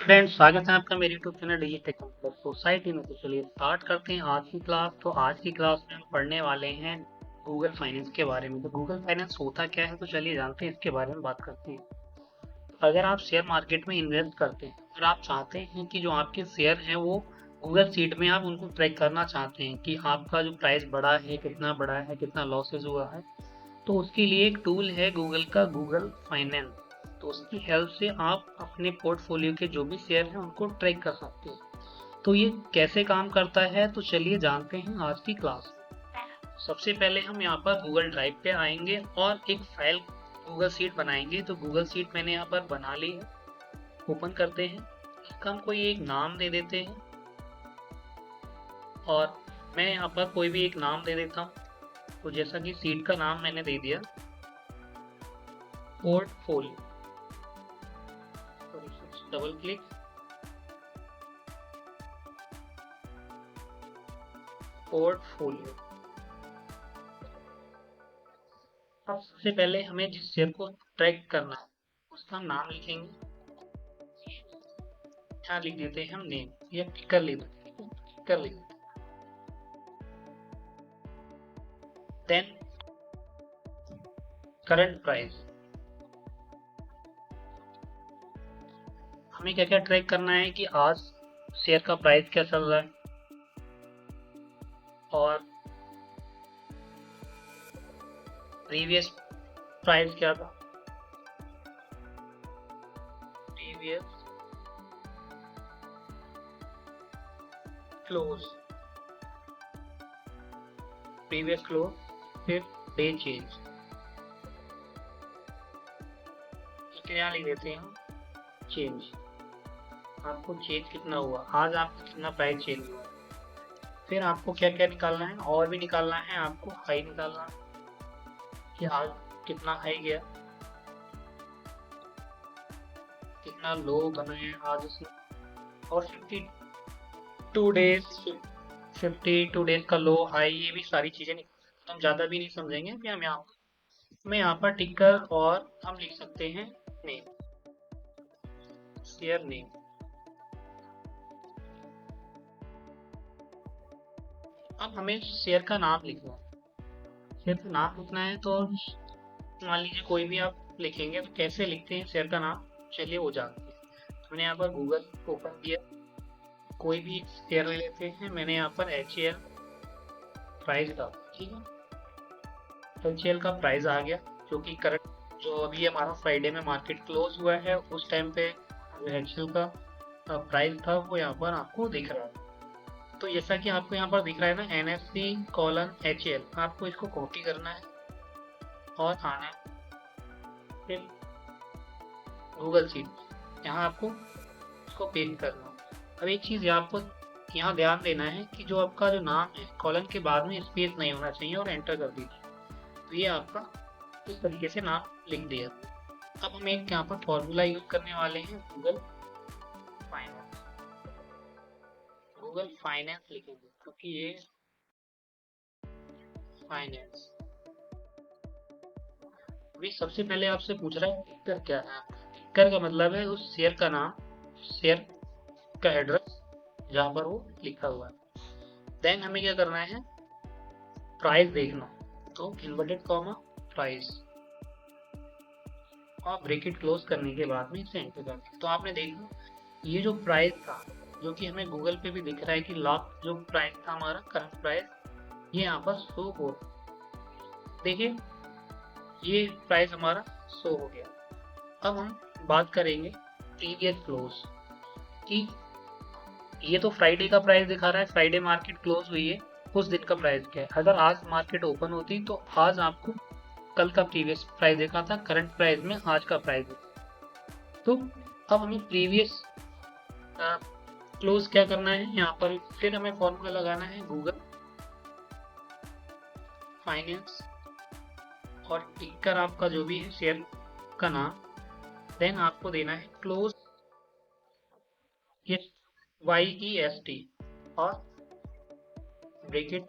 Friends, स्वागत है आपका मेरे YouTube channel digital computer society में। तो चलिए स्टार्ट करते हैं आज की क्लास। तो आज की क्लास में हम पढ़ने वाले हैं गूगल फाइनेंस के बारे में। तो गूगल फाइनेंस होता क्या है, तो चलिए जानते हैं, इसके बारे में बात करते हैं। अगर आप शेयर मार्केट में इन्वेस्ट करते हैं, अगर आप चाहते हैं कि जो आपके शेयर हैं वो गूगल सीट में आप उनको ट्रैक करना चाहते हैं कि आपका जो प्राइस बढ़ा है, कितना लॉसेज हुआ है, तो उसके लिए एक टूल है गूगल का, गूगल फाइनेंस। तो उसकी हेल्प से आप अपने पोर्टफोलियो के जो भी शेयर हैं उनको ट्रैक कर सकते हैं। तो ये कैसे काम करता है, तो चलिए जानते हैं आज की क्लास में। सबसे पहले हम यहाँ पर गूगल ड्राइव पे आएंगे और एक फाइल गूगल सीट बनाएंगे। तो गूगल सीट मैंने यहाँ पर बना ली है, ओपन करते हैं। इसका हम कोई एक नाम दे देते हैं और मैं यहाँ पर कोई भी एक नाम दे देता हूँ। तो जैसा कि सीट का नाम मैंने दे दिया पोर्टफोलियो, डबल क्लिक, पोर्टफोलियो। अब सबसे पहले हमें जिस शेयर को ट्रैक करना है उसका हम नाम लिखेंगे। यहाँ लिख देते हैं हम नेम, या टिकर लिख देते हैं। देन करंट प्राइस, हमें क्या क्या ट्रैक करना है कि आज शेयर का प्राइस क्या चल रहा है और प्रीवियस प्राइस क्या था, प्रीवियस क्लोज, फिर डे चेंज। यहाँ लिख देते हैं चेंज, आपको चेंज कितना हुआ, आज आपका कितना प्राइस चेंज हुआ। फिर आपको क्या क्या निकालना है, और भी निकालना है, आपको हाई निकालना है कि आज कितना हाई गया, कितना लो बनाया आज उसने, और 52 डेज का लो हाई, ये भी सारी चीजें निकाल। हम ज्यादा भी नहीं समझेंगे। फिर मैं यहाँ पर टिकर और हम लिख सकते हैं नेम, शेयर नेम। अब हमें शेयर का नाम लिखना है। शेयर का नाम लिखना है तो मान लीजिए कोई भी आप लिखेंगे, तो कैसे लिखते हैं शेयर का नाम, चलिए वो जानते हैं। हमने यहाँ पर गूगल ओपन किया, कोई भी शेयर ले लेते हैं। मैंने यहाँ पर HAL प्राइस डाला, ठीक है। HAL का प्राइस आ गया, जो कि करंट जो अभी हमारा फ्राइडे में मार्केट क्लोज हुआ है उस टाइम पे HAL का प्राइस था वो यहाँ पर आपको दिख रहा है। तो जैसा कि आपको यहाँ पर दिख रहा है ना, NFC:HAL, आपको इसको कॉपी करना है और आना है फिर गूगल सीट, यहाँ आपको इसको पेस्ट करना है। अब एक चीज़ आपको यहाँ ध्यान देना है कि जो आपका जो नाम है, कॉलन के बाद में स्पेस नहीं होना चाहिए, और एंटर कर दीजिए। तो ये आपका इस तरीके से नाम लिख दिया। अब हम एक यहाँ पर फॉर्मूला यूज करने वाले हैं, गूगल फाइनेंस लिखेंगे, क्योंकि ये फाइनेंस। अभी सबसे पहले आपसे पूछ रहा है टिकर क्या है। टिकर का मतलब है उस शेयर का नाम, शेयर का एड्रेस जहां पर वो लिखा हुआ है। देन हमें क्या करना है, प्राइस देखना। तो इन्वर्टेड कॉमा प्राइस और ब्रैकेट क्लोज करने के बाद में इसे एंटर करना। तो आपने देखा ये जो प्राइस था, जो कि हमें गूगल पे भी दिख रहा है कि लास्ट जो प्राइस था हमारा करंट प्राइस, ये यहाँ पर शो हो, देखिए ये प्राइस हमारा शो हो गया। अब हम बात करेंगे प्रीवियस क्लोज कि ये तो फ्राइडे का प्राइस दिखा रहा है, फ्राइडे मार्केट क्लोज हुई है, उस दिन का प्राइस क्या है। अगर आज मार्केट ओपन होती तो आज आपको कल का प्रीवियस प्राइस देखा था, करंट प्राइस में आज का प्राइस। तो अब हमें प्रीवियस क्लोज क्या करना है, यहाँ पर फिर हमें फॉर्मूला लगाना है गूगल फाइनेंस और टिकर आपका जो भी है शेयर का नाम। देन आपको देना है क्लोज, YEST, और ब्रैकेट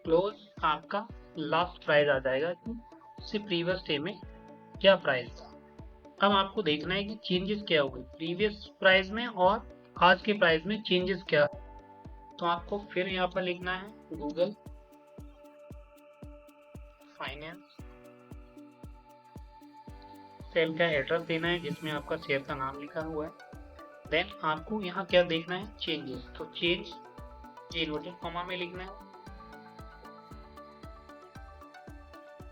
क्लोज, आपका लास्ट प्राइस आ जाएगा कि उससे प्रीवियस डे में क्या प्राइस था। अब आपको देखना है कि चेंजेस क्या हुए प्रीवियस प्राइस में और आज के प्राइस में चेंजेस क्या है। तो आपको फिर यहाँ पर लिखना है गूगल फाइनेंस, सेल का एड्रेस देना है जिसमें आपका शेयर का नाम लिखा हुआ है। देन आपको यहाँ क्या देखना है चेंजेस, तो चेंज ये इन्वर्टेड कॉमा में लिखना है,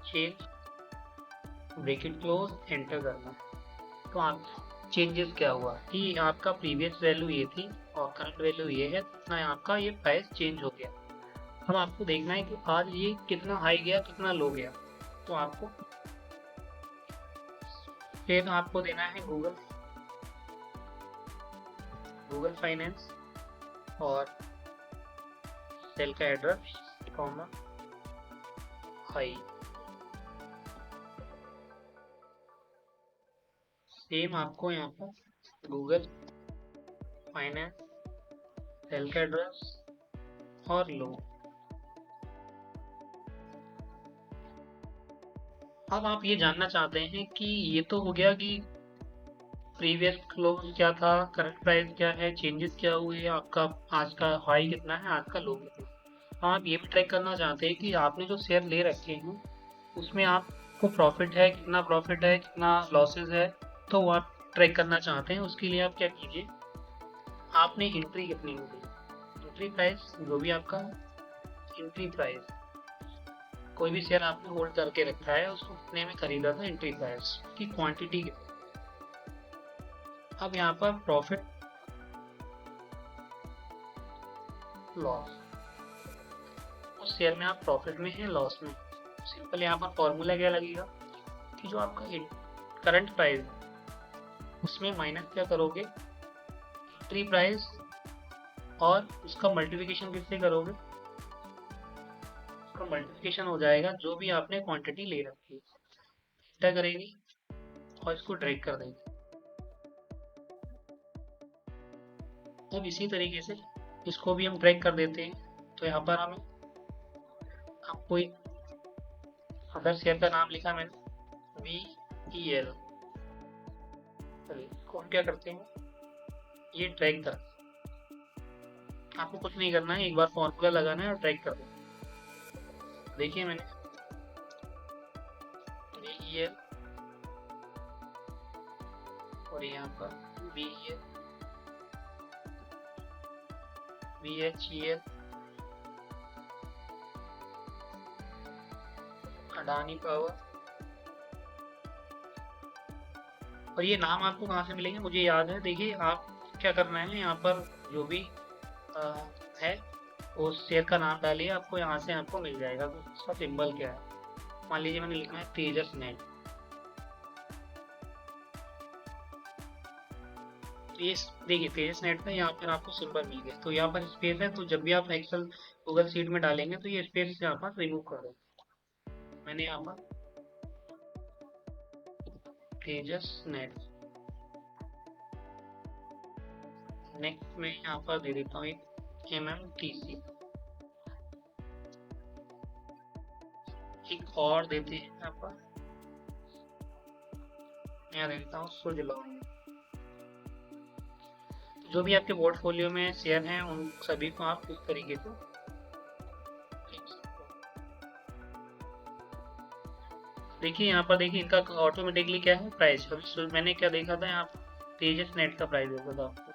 चेंज ब्रैकेट क्लोज एंटर करना है। तो आप चेंजेस क्या हुआ कि आपका प्रीवियस वैल्यू ये थी और करंट वैल्यू ये है, इतना आपका ये प्राइस चेंज हो गया। अब आपको देखना है कि आज ये कितना हाई गया कितना लो गया। तो आपको फिर आपको देना है गूगल फाइनेंस और सेल का एड्रेस कॉमा हाई, सेम आपको यहाँ पर गूगल फाइनेंस, सेल का एड्रेस और लो। अब आप ये जानना चाहते हैं कि ये तो हो गया कि प्रीवियस क्लोज क्या था, करंट प्राइस क्या है, चेंजेस क्या हुए, आपका आज का हाई कितना है, आज का लो कितना है। आप ये भी ट्रैक करना चाहते हैं कि आपने जो शेयर ले रखे हैं उसमें आपको प्रॉफिट है, कितना प्रॉफिट है, कितना लॉसेस है, तो वो आप ट्रैक करना चाहते हैं। उसके लिए आप क्या कीजिए, आपने एंट्री कितनी होगी, एंट्री प्राइस जो भी आपका एंट्री प्राइस, कोई भी शेयर आपने होल्ड करके रखा है उसको कितने में खरीदा था, एंट्री प्राइस की क्वांटिटी कितनी। अब यहाँ पर प्रॉफिट लॉस, उस शेयर में आप प्रॉफिट में है लॉस में, सिंपल यहाँ पर फॉर्मूला क्या लगेगा कि जो आपका करंट प्राइस उसमें माइनस क्या करोगे एंट्री प्राइस और उसका मल्टीप्लिकेशन किससे करोगे, उसका मल्टीप्लिकेशन हो जाएगा जो भी आपने क्वांटिटी ले रखी है, क्या करेंगे और इसको ड्रैग कर देंगे। अब इसी तरीके से इसको भी हम ड्रैग कर देते हैं। तो यहाँ पर हमें आपको अगर शेयर का नाम लिखा मैंने VEL, इसको हम क्या करते हैं ये ड्रैग कर, आपको कुछ नहीं करना है, एक बार फॉर्मूला लगाना है और ड्रैग कर देना। देखिए मैंने VEL और यहाँ पर VEL VHEL, अडानी पावर, और ये नाम आपको कहाँ से मिलेंगे मुझे याद है। देखिए आप क्या करना है, यहाँ पर जो भी है वो शेयर का नाम डालिए, आपको यहाँ से आपको मिल जाएगा। तो उसका सिंबल क्या है, मान लीजिए मैंने लिखना है तेजस नेट, तो ये देखिए तेजस नेट का यहाँ पर आपको सिंबल मिल गया। तो यहाँ पर स्पेस है, तो जब भी आप एक्सेल गूगल शीट में डालेंगे तो ये स्पेस यहाँ पर रिमूव कर दो। मैंने यहाँ पर तेजस नेट, नेक्स्ट में यहाँ पर दे देता हूँ एक MMTC, एक और देते हैं यहाँ पर, यहाँ देता हूँ सुजलॉन। जो भी आपके पोर्टफोलियो में शेयर हैं उन सभी को आप इस तरीके से देखिए। यहाँ पर देखिए इनका ऑटोमेटिकली क्या है प्राइस, अभी मैंने क्या देखा था यहाँ तेजस नेट का प्राइस देखा था आपको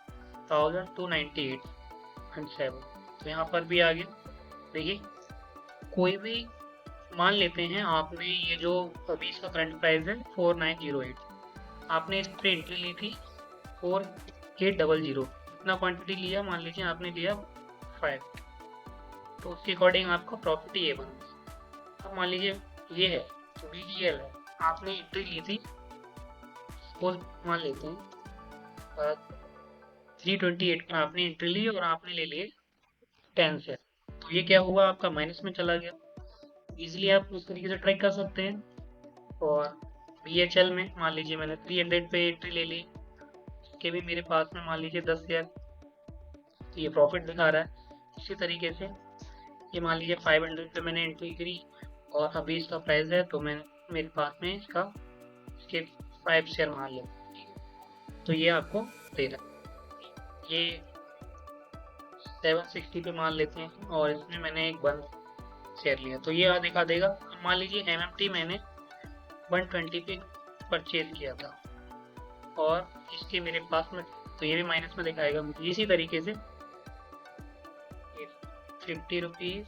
1298.7, तो यहाँ पर भी आ गया। देखिए कोई भी मान लेते हैं आपने ये जो अभी इसका करंट प्राइस है 4908, आपने इस पर एंट्री ली थी 4800, इतना क्वांटिटी लिया, मान लीजिए आपने लिया 5, तो उसके अकॉर्डिंग आपका प्रॉफिट ये बना। अब मान लीजिए ये है VGL है, आपने एंट्री ली थी सपोज मान लेते हैं 328 का आपने एंट्री ली और आपने ले लिए 10 शेयर, तो ये क्या हुआ आपका माइनस में चला गया। इजीली आप उस तरीके से ट्रैक कर सकते हैं। और BHL में मान लीजिए मैंने 300 पे एंट्री ले ली, के भी मेरे पास में मान लीजिए 10 शेयर, तो ये प्रॉफिट दिखा रहा है। इसी तरीके से ये मान लीजिए 500 पे मैंने एंट्री करी और अभी इसका प्राइस है, तो मैं मेरे पास में इसके 5 शेयर मान लेते हैं, तो ये आपको दे रहा है। ये 760 पे मान लेते हैं और इसमें मैंने एक 1 शेयर लिया, तो ये दिखा देगा। मान लीजिए MMT मैंने 120 पे परचेज किया था और इसके मेरे पास में, तो ये भी माइनस में दिखाएगा मुझे। इसी तरीके से 50 रुपीज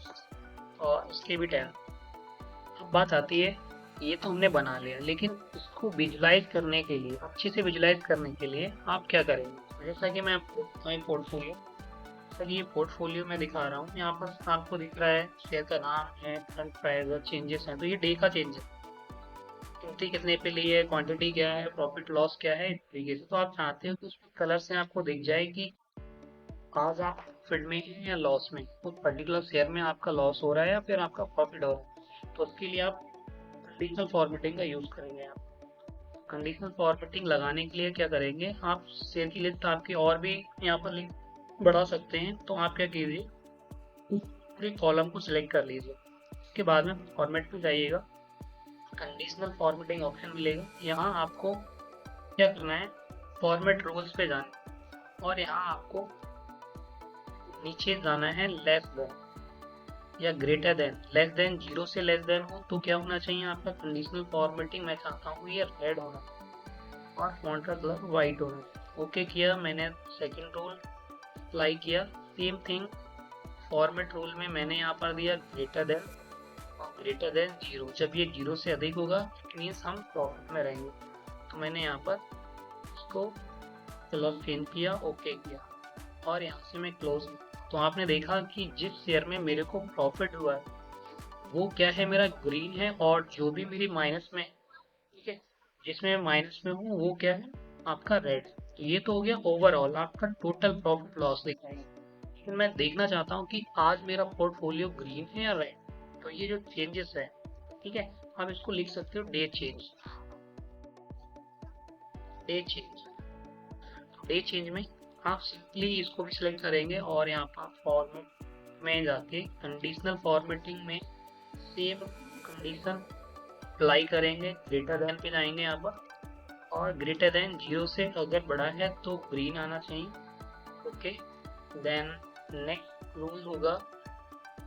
और इसके भी 10। अब बात आती है, ये तो हमने बना लिया, लेकिन इसको विजुलाइज करने के लिए, अच्छे से विजुलाइज करने के लिए आप क्या करेंगे। जैसा कि मैं आपको पोर्टफोलियो, जैसा कि ये पोर्टफोलियो में दिखा रहा हूँ, यहाँ पर आपको दिख रहा है शेयर का नाम है, करंट प्राइस और चेंजेस हैं। तो ये डे का चेंज है, गिनती कितने पे ली है, क्वांटिटी क्या है, प्रॉफिट लॉस क्या है, इस तरीके से। तो आप चाहते हो कि उसमें कलर से आपको दिख जाए कि आज आप प्रॉफिट में हैं या लॉस में, उस पर्टिकुलर शेयर में आपका लॉस हो रहा है या फिर आपका प्रॉफिट हो रहा है। तो उसके लिए आप कंडीशनल फॉर्मेटिंग का यूज करेंगे। आप कंडीशनल फॉर्मेटिंग लगाने के लिए क्या करेंगे, आप शेयर की लिस्ट आपकी और भी यहाँ पर लिंक बढ़ा सकते हैं। तो आप क्या कीजिए, पूरे कॉलम को सिलेक्ट कर लीजिए, उसके बाद में फॉर्मेट पे जाइएगा, कंडीशनल फॉर्मेटिंग ऑप्शन मिलेगा। यहाँ आपको क्या करना है, फॉर्मेट रूल्स पे जाना और यहाँ आपको नीचे जाना है लेस देन या ग्रेटर देन। लेस देन 0 से लेस देन हो तो क्या होना चाहिए आपका कंडीशनल फॉर्मेटिंग, मैं चाहता हूँ ये रेड होना और फॉन्ट का कलर व्हाइट होना। ओके किया मैंने, सेकंड रूल अप्लाई किया, सेम थिंग फॉर्मेट रूल में मैंने यहाँ पर दिया ग्रेटर देन और ग्रेटर देन 0। जब ये 0 से अधिक होगा इट मीन्स हम प्रॉफिट में रहेंगे। तो मैंने यहाँ पर इसको कलर चेंज किया, ओके किया और यहाँ से मैं क्लोज। तो आपने देखा कि जिस शेयर में मेरे को प्रॉफिट हुआ है वो क्या है, मेरा ग्रीन है, और जो भी मेरी माइनस में, ठीक है, जिसमें मैं माइनस में हूँ वो क्या है आपका रेड। तो ये तो हो गया ओवरऑल आपका टोटल प्रॉफिट लॉस दिखाएगा। लेकिन मैं देखना चाहता हूँ कि आज मेरा पोर्टफोलियो ग्रीन है या रेड। तो ये जो चेंजेस है, ठीक है, आप इसको लिख सकते हो day change. Day change, day change में आप सिंपली इसको भी सिलेक्ट करेंगे और यहाँ पर फॉर्मेट में जाके कंडीशनल फॉर्मेटिंग में सेम कंडीशन अप्लाई करेंगे, ग्रेटर देन पे जाएंगे यहाँ पर और ग्रेटर देन 0 से अगर बड़ा है तो ग्रीन आना चाहिए। ओके, देन नेक्स्ट रूल होगा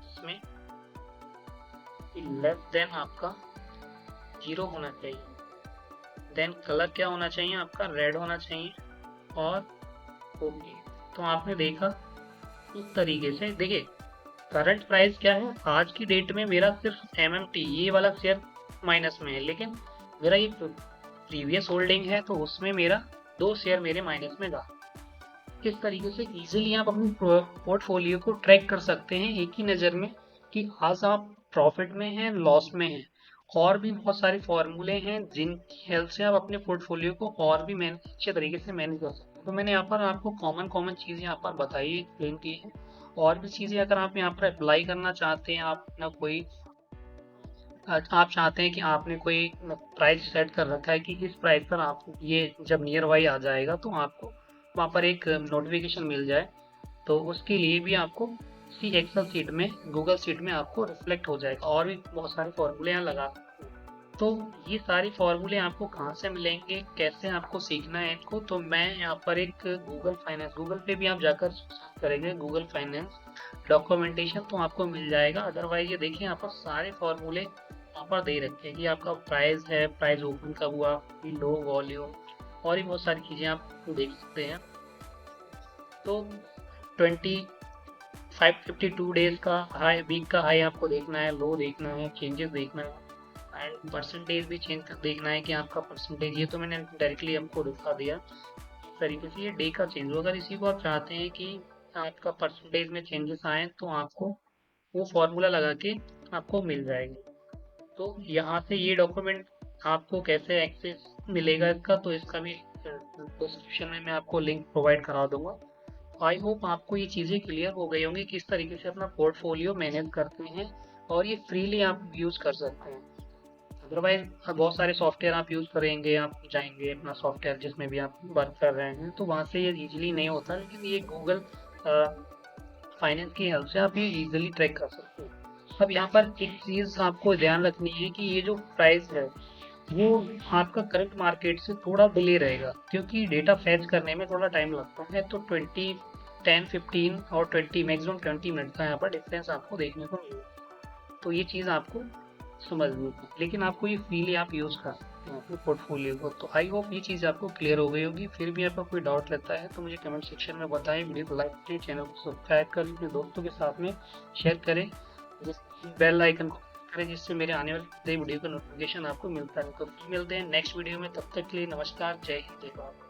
इसमें लेस देन आपका 0 होना चाहिए, देन कलर क्या होना चाहिए आपका रेड होना चाहिए और ओके। तो आपने देखा इस तरीके से। देखिए करंट प्राइस क्या है आज की डेट में, मेरा सिर्फ MMT ये वाला शेयर माइनस में है, लेकिन मेरा ये प्रीवियस होल्डिंग है तो उसमें मेरा 2 शेयर मेरे माइनस में था। किस तरीके से इजीली आप अपने पोर्टफोलियो को ट्रैक कर सकते हैं एक ही नज़र में कि आज आप प्रॉफिट में हैं, लॉस में हैं। और भी बहुत सारे फॉर्मूले हैं जिनकी हेल्प से आप अपने पोर्टफोलियो को और भी अच्छे तरीके से मैनेज कर सकते हैं। तो मैंने यहाँ पर आपको कॉमन चीज़ें यहाँ पर बताई, एक्सप्लेन की है। और भी चीज़ें अगर आप यहाँ पर अप्लाई करना चाहते हैं, आप ना कोई आप चाहते हैं कि आपने कोई प्राइस सेट कर रखा है कि इस प्राइस पर आप ये जब नियर बाई आ जाएगा तो आपको वहाँ पर एक नोटिफिकेशन मिल जाए, तो उसके लिए भी आपको इसी एक्सेल शीट में, गूगल शीट में आपको रिफ्लेक्ट हो जाएगा। और भी बहुत सारे फॉर्मूले यहाँ लगा सकते हैं। तो ये सारे फॉर्मूले आपको कहाँ से मिलेंगे, कैसे आपको सीखना है इनको, तो मैं यहाँ पर एक गूगल फाइनेंस, गूगल पे भी आप जाकर सर्च करेंगे गूगल फाइनेंस डॉक्यूमेंटेशन तो आपको मिल जाएगा। अदरवाइज ये देखिए यहाँ पर सारे फॉर्मूले यहाँ पर दे रखे हैं कि आपका प्राइस है, प्राइस ओपन कब हुआ, लो वॉल्यूम और भी बहुत सारी चीज़ें आप देख सकते हैं। तो 552 डेज का हाई, वीक का हाई आपको देखना है, लो देखना है, चेंजेस देखना है एंड परसेंटेज भी चेंज कर देखना है कि आपका परसेंटेज, ये तो मैंने डायरेक्टली आपको दिखा दिया। इस तरीके से ये डे का चेंज, अगर इसी को आप चाहते हैं कि आपका परसेंटेज में चेंजेस आए तो आपको वो फॉर्मूला लगा के आपको मिल जाएगी। तो यहाँ से ये डॉक्यूमेंट आपको कैसे एक्सेस मिलेगा इसका, तो इसका भी डिस्क्रिप्शन में मैं आपको लिंक प्रोवाइड करा दूंगा। आई होप आपको ये चीज़ें क्लियर हो गई होंगी किस तरीके से अपना पोर्टफोलियो मैनेज करते हैं और ये फ्रीली आप यूज़ कर सकते हैं। अदरवाइज बहुत सारे सॉफ्टवेयर आप यूज़ करेंगे, आप जाएंगे अपना सॉफ्टवेयर जिसमें भी आप वर्क कर रहे हैं तो वहाँ से ये ईजिली नहीं होता, लेकिन ये गूगल फाइनेंस की हेल्प से आप ये ईजिली ट्रैक कर सकते हैं। अब यहाँ पर एक चीज़ आपको ध्यान रखनी है कि ये जो प्राइस है वो आपका करंट मार्केट से थोड़ा डिले रहेगा, क्योंकि डेटा फैच करने में थोड़ा टाइम लगता है। तो 10 15 और 20 मैक्सिमम 20 मिनट का यहाँ पर डिफरेंस आपको देखने को मिलेगा। तो ये चीज़ आपको समझनी है, लेकिन आपको ये फ्रीली आप यूज़ कर सकते हैं अपने पोर्टफोलियो को। तो आई होप ये चीज़ आपको क्लियर हो गई होगी। फिर भी आपका कोई डाउट रहता है तो मुझे कमेंट सेक्शन में बताएं। वीडियो को लाइक करें, चैनल को सब्सक्राइब करें, अपने दोस्तों के साथ में शेयर करें, जिस बेल आइकन को करें, जिससे मेरे आने वाले वीडियो का नोटिफिकेशन आपको मिलता है। तो फिर मिलते हैं नेक्स्ट वीडियो में, तब तक के लिए नमस्कार, जय हिंद, जय भारत।